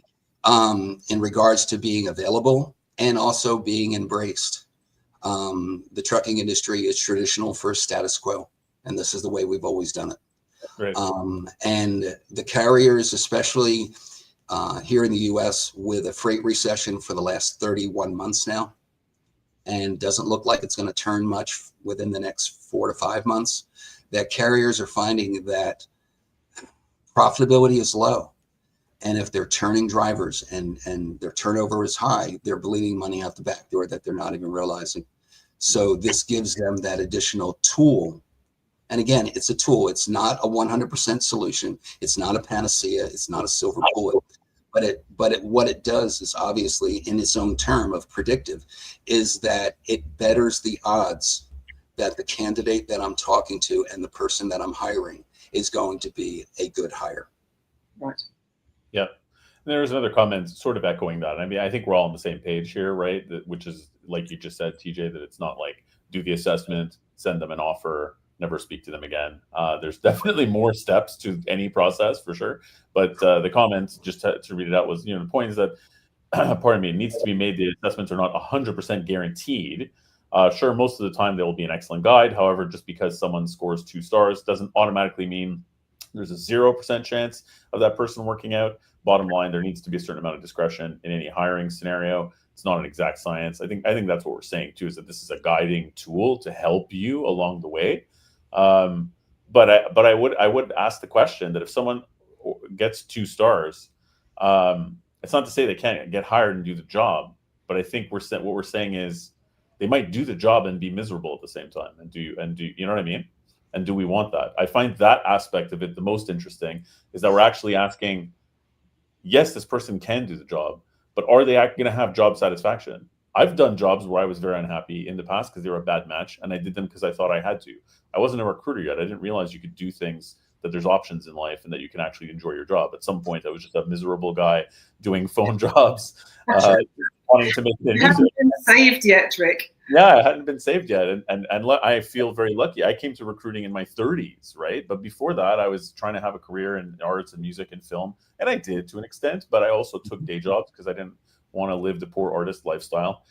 Yeah. In regards to being available and also being embraced. The trucking industry is traditional for status quo, and this is the way we've always done it. Right. And the carriers, especially here in the US, with a freight recession for the last 31 months now, and doesn't look like it's going to turn much within the next 4 to 5 months, that carriers are finding that profitability is low. And if they're turning drivers and their turnover is high, they're bleeding money out the back door that they're not even realizing. So this gives them that additional tool. And again, it's a tool. It's not a 100% solution. It's not a panacea. It's not a silver bullet. But what it does is, obviously, in its own term of predictive, is that it betters the odds that the candidate that I'm talking to and the person that I'm hiring is going to be a good hire. Right. Yeah. There's another comment sort of echoing that. I mean, I think we're all on the same page here, right? Which is, like you just said, TJ, that it's not like do the assessment, send them an offer, never speak to them again. There's definitely more steps to any process, for sure. But the comment, just to read it out, was, the point is that, pardon me, it needs to be made. The assessments are not 100% guaranteed. Sure, most of the time they will be an excellent guide. However, just because someone scores 2 stars doesn't automatically mean there's a 0% chance of that person working out. Bottom line, there needs to be a certain amount of discretion in any hiring scenario. It's not an exact science. I think that's what we're saying too, is that this is a guiding tool to help you along the way. But I would ask the question that if someone gets 2 stars, it's not to say they can't get hired and do the job. But I think what we're saying is they might do the job and be miserable at the same time. And do you know what I mean? And do we want that? I find that aspect of it the most interesting, is that we're actually asking, yes, this person can do the job, but are they going to have job satisfaction? I've done jobs where I was very unhappy in the past because they were a bad match, and I did them because I thought I had to. I wasn't a recruiter yet. I didn't realize you could do things, that there's options in life, and that you can actually enjoy your job. At some point, I was just a miserable guy doing phone jobs, wanting to make it You haven't been saved yet, Rick. Yeah, I hadn't been saved yet, and I feel very lucky. I came to recruiting in my 30s, right? But before that, I was trying to have a career in arts and music and film, and I did to an extent. But I also took day jobs because I didn't want to live the poor artist lifestyle.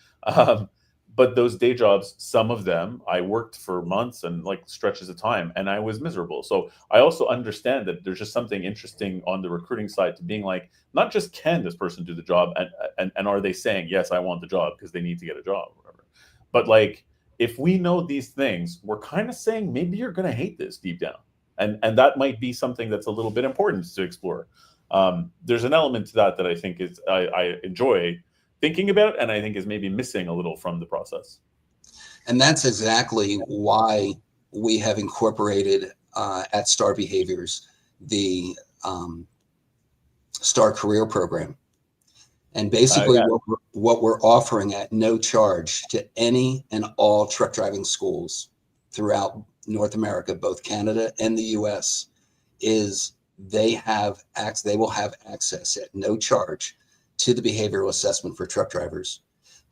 But those day jobs, some of them, I worked for months and like stretches of time, and I was miserable. So I also understand that there's just something interesting on the recruiting side to being like, not just can this person do the job, and are they saying, yes, I want the job because they need to get a job, or whatever. But like, if we know these things, we're kind of saying maybe you're going to hate this deep down, and that might be something that's a little bit important to explore. There's an element to that that I think is I enjoy thinking about, and I think is maybe missing a little from the process. And that's exactly why we have incorporated at Star Behaviors the Star Career Program. And basically what we're offering at no charge to any and all truck driving schools throughout North America, both Canada and the US, is they will have access at no charge to the behavioral assessment for truck drivers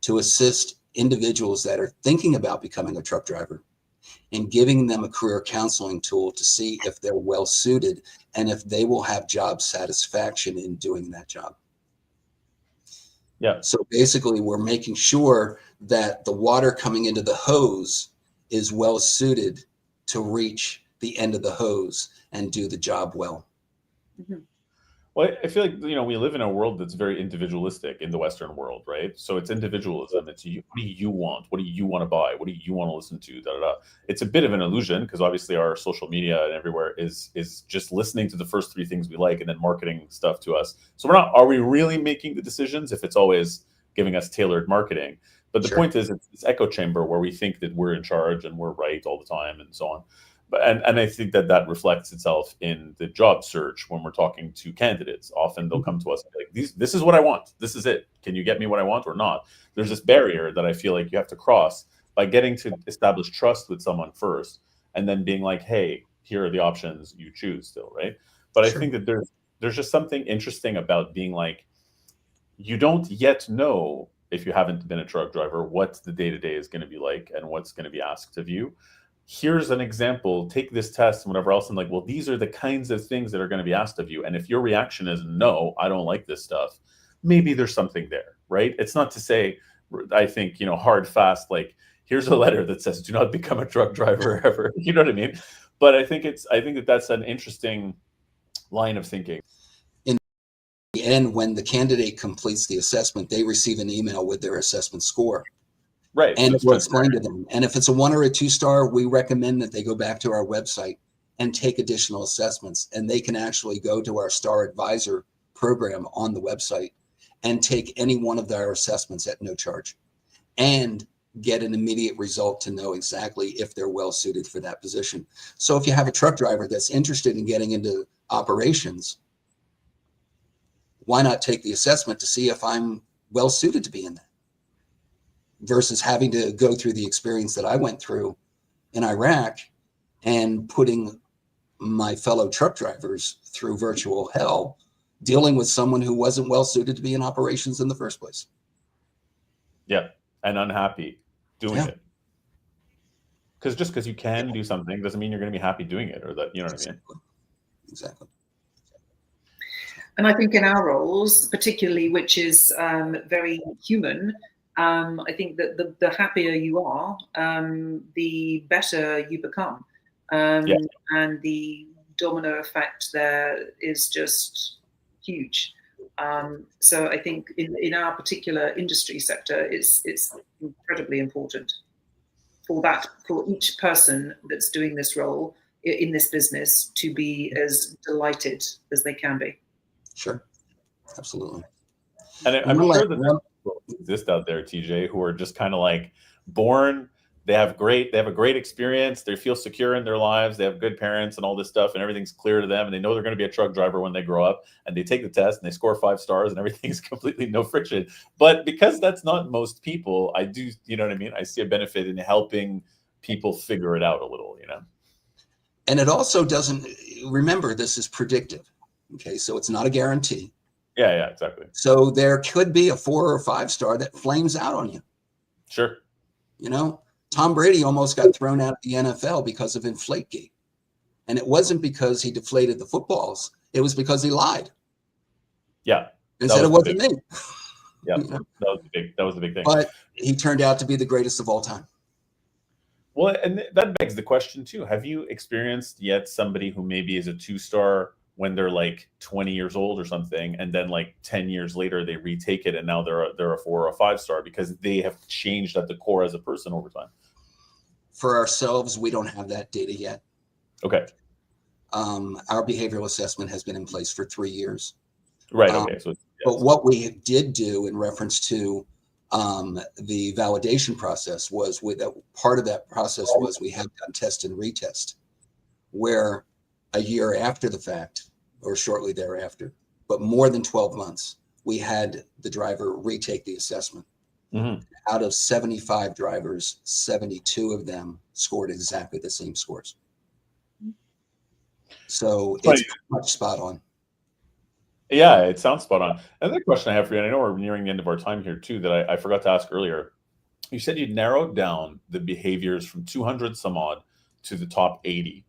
to assist individuals that are thinking about becoming a truck driver and giving them a career counseling tool to see if they're well suited and if they will have job satisfaction in doing that job. Yeah. So basically, we're making sure that the water coming into the hose is well suited to reach the end of the hose and do the job well. Mm-hmm. Well, I feel like, we live in a world that's very individualistic in the Western world, right? So it's individualism. It's you. What do you want? What do you want to buy? What do you want to listen to? Da, da, da. It's a bit of an illusion because obviously our social media and everywhere is just listening to the first three things we like and then marketing stuff to us. So are we really making the decisions if it's always giving us tailored marketing? But the point is, it's this echo chamber where we think that we're in charge and we're right all the time and so on. And I think that reflects itself in the job search when we're talking to candidates. Often they'll come to us and be like, this is what I want. This is it. Can you get me what I want or not? There's this barrier that I feel like you have to cross by getting to establish trust with someone first and then being like, hey, here are the options, you choose still, right? But I think that there's just something interesting about being like, you don't yet know, if you haven't been a truck driver, what the day-to-day is going to be like and what's going to be asked of you. Here's an example, take this test and whatever else, and like, well, these are the kinds of things that are going to be asked of you. And if your reaction is, no, I don't like this stuff, maybe there's something there, right? It's not to say, I think, hard, fast, like, here's a letter that says, do not become a truck driver ever. You know what I mean? But I think that's an interesting line of thinking. In the end, when the candidate completes the assessment, they receive an email with their assessment score. Right. And it will explain to them. And if it's a 1 or a 2-star, we recommend that they go back to our website and take additional assessments. And they can actually go to our Star Advisor program on the website and take any one of their assessments at no charge and get an immediate result to know exactly if they're well suited for that position. So if you have a truck driver that's interested in getting into operations, why not take the assessment to see if I'm well suited to be in that? Versus having to go through the experience that I went through in Iraq and putting my fellow truck drivers through virtual hell, dealing with someone who wasn't well suited to be in operations in the first place. Yeah, and unhappy doing it. Because just because you can do something doesn't mean you're going to be happy doing it, or that, you know what I mean? Exactly. And I think in our roles, particularly, which is very human, I think that the happier you are, the better you become. And the domino effect there is just huge. So I think in our particular industry sector, it's incredibly important for each person that's doing this role in this business to be as delighted as they can be. Sure. Absolutely. And I'm sure that there exist out there, TJ, who are just kind of like born, they have a great experience, they feel secure in their lives, they have good parents and all this stuff, and everything's clear to them, and they know they're going to be a truck driver when they grow up, and they take the test and they score 5 stars and everything's completely no friction. But because that's not most people, I do, you know what I mean? I see a benefit in helping people figure it out a little, And it also doesn't, remember, this is predictive. Okay, so it's not a guarantee. Yeah, exactly. So there could be a 4 or 5 star that flames out on you. Sure. Tom Brady almost got thrown out of the NFL because of Inflategate. And it wasn't because he deflated the footballs. It was because he lied. Yeah. And said it wasn't me. Yeah, You know? that was the big thing. But he turned out to be the greatest of all time. Well, and that begs the question too. Have you experienced yet somebody who maybe is a 2-star when they're like 20 years old or something, and then like 10 years later they retake it and now they're a 4 or a 5-star because they have changed at the core as a person over time? For ourselves, we don't have that data yet. Okay. Our behavioral assessment has been in place for 3 years. Right. Okay. So, but what we did do in reference to the validation process was part of that process was we have done test and retest, where a year after the fact or shortly thereafter, but more than 12 months, we had the driver retake the assessment. mm-hmm. Out of 75 drivers, 72 of them scored exactly the same scores. So it's pretty much spot on. Yeah, it sounds spot on. Another question I have for you, and I know we're nearing the end of our time here too, that I forgot to ask earlier. You said you narrowed down the behaviors from 200 some odd to the top 80.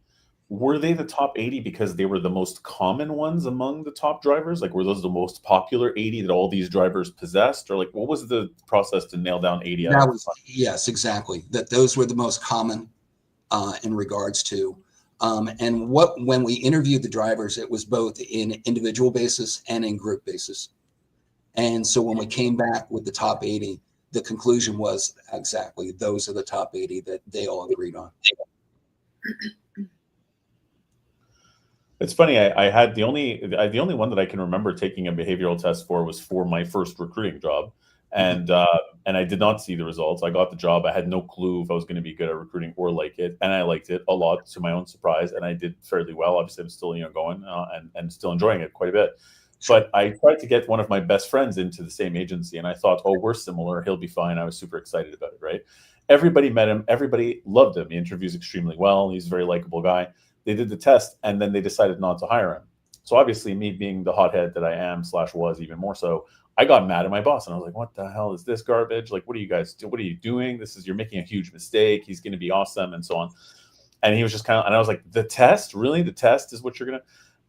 Were they the top 80 because they were the most common ones among the top drivers? Like, were those the most popular 80 that all these drivers possessed? Or like, what was the process to nail down 80? Yes, exactly. That those were the most common in regards to, and when we interviewed the drivers, it was both in individual basis and in group basis. And so when we came back with the top 80, the conclusion was exactly those are the top 80 that they all agreed on. It's funny. I had the only one that I can remember taking a behavioral test for was for my first recruiting job, and I did not see the results. I got the job. I had no clue if I was going to be good at recruiting or like it, and I liked it a lot to my own surprise, and I did fairly well. Obviously, I'm still going and still enjoying it quite a bit. But I tried to get one of my best friends into the same agency, and I thought, oh, we're similar. He'll be fine. I was super excited about it. Right? Everybody met him. Everybody loved him. He interviews extremely well. He's a very likable guy. They did the test, and then they decided not to hire him. So obviously, me being the hothead that I am / was even more so, I got mad at my boss, and I was like, "What the hell is this garbage? Like, what are you guys do? What are you doing? You're making a huge mistake. He's going to be awesome, and so on." And he was just and I was like, "The test? Really? The test is what you're gonna?"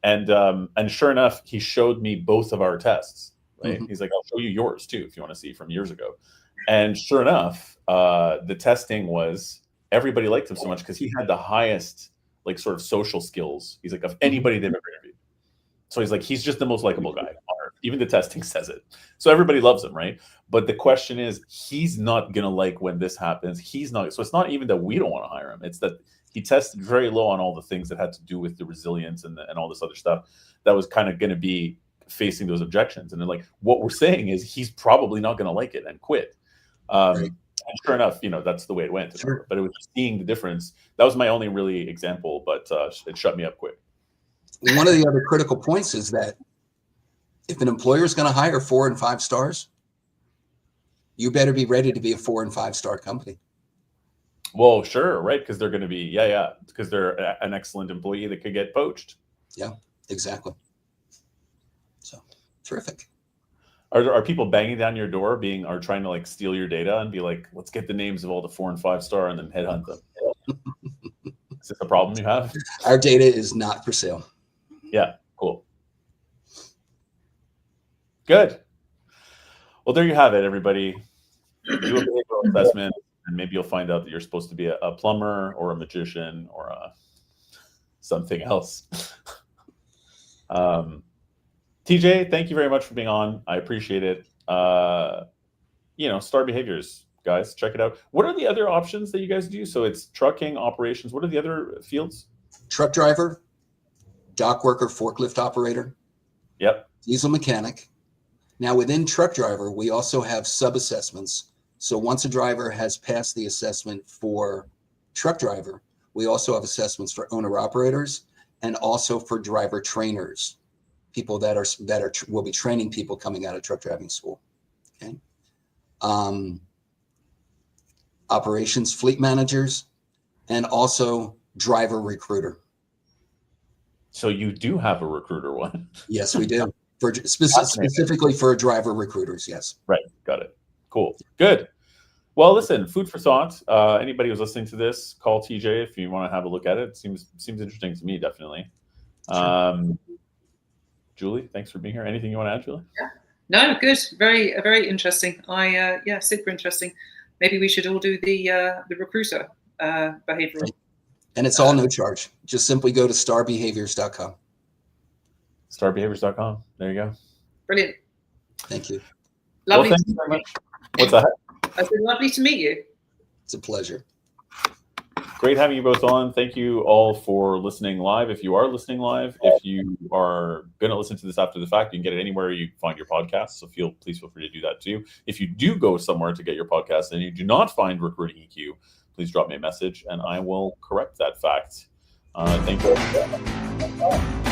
And sure enough, he showed me both of our tests. Right? Mm-hmm. He's like, "I'll show you yours too if you want to see from years ago." And sure enough, the testing was everybody liked him so much because he had the highest like sort of social skills. He's like of anybody they've ever interviewed. So he's like, he's just the most likable guy. Even the testing says it. So everybody loves him, right? But the question is, he's not gonna like when this happens. He's not. So it's not even that we don't want to hire him. It's that he tested very low on all the things that had to do with the resilience and all this other stuff that was kind of going to be facing those objections. And then like what we're saying is he's probably not going to like it and quit. Right. And sure enough, that's the way it went. Sure. But it was seeing the difference. That was my only really example, but it shut me up quick. One of the other critical points is that if an employer is going to hire 4 and 5 stars, you better be ready to be a 4 and 5 star company. Well, sure, right? Because they're going to be, because they're an excellent employee that could get poached. Yeah, exactly. So terrific. Are people banging down your door are trying to like steal your data and be like, let's get the names of all the 4 and 5 star and then headhunt them? Is this a problem you have? Our data is not for sale. Yeah, cool. Good. Well, there you have it, everybody. Do a behavioral assessment, and maybe you'll find out that you're supposed to be a plumber or a magician or something else. TJ, thank you very much for being on. I appreciate it. Star Behaviors, guys, check it out. What are the other options that you guys do? So it's trucking, operations. What are the other fields? Truck driver, dock worker, forklift operator. Yep. Diesel mechanic. Now within truck driver, we also have sub-assessments. So once a driver has passed the assessment for truck driver, we also have assessments for owner operators and also for driver trainers. People that will be training people coming out of truck driving school. Okay. Operations fleet managers and also driver recruiter. So you do have a recruiter one? Yes, we do. For specifically for driver recruiters. Yes. Right. Got it. Cool. Good. Well, listen, food for thought. Anybody who's listening to this, call TJ if you want to have a look at it. It seems interesting to me, definitely. Sure. Julie, thanks for being here. Anything you want to add, Julie? No, good. Very interesting. Yeah, super interesting. Maybe we should all do the recruiter behavioral. And it's all no charge. Just simply go to starbehaviors.com. Starbehaviors.com. There you go. Brilliant. Thank you. Lovely. Well, thank you very much. What's that? It's been lovely to meet you. It's a pleasure. Great having you both on. Thank you all for listening live. If you are listening live, if you are going to listen to this after the fact, you can get it anywhere you find your podcast. So please feel free to do that too. If you do go somewhere to get your podcast and you do not find Recruiting EQ, please drop me a message and I will correct that fact. Thank you.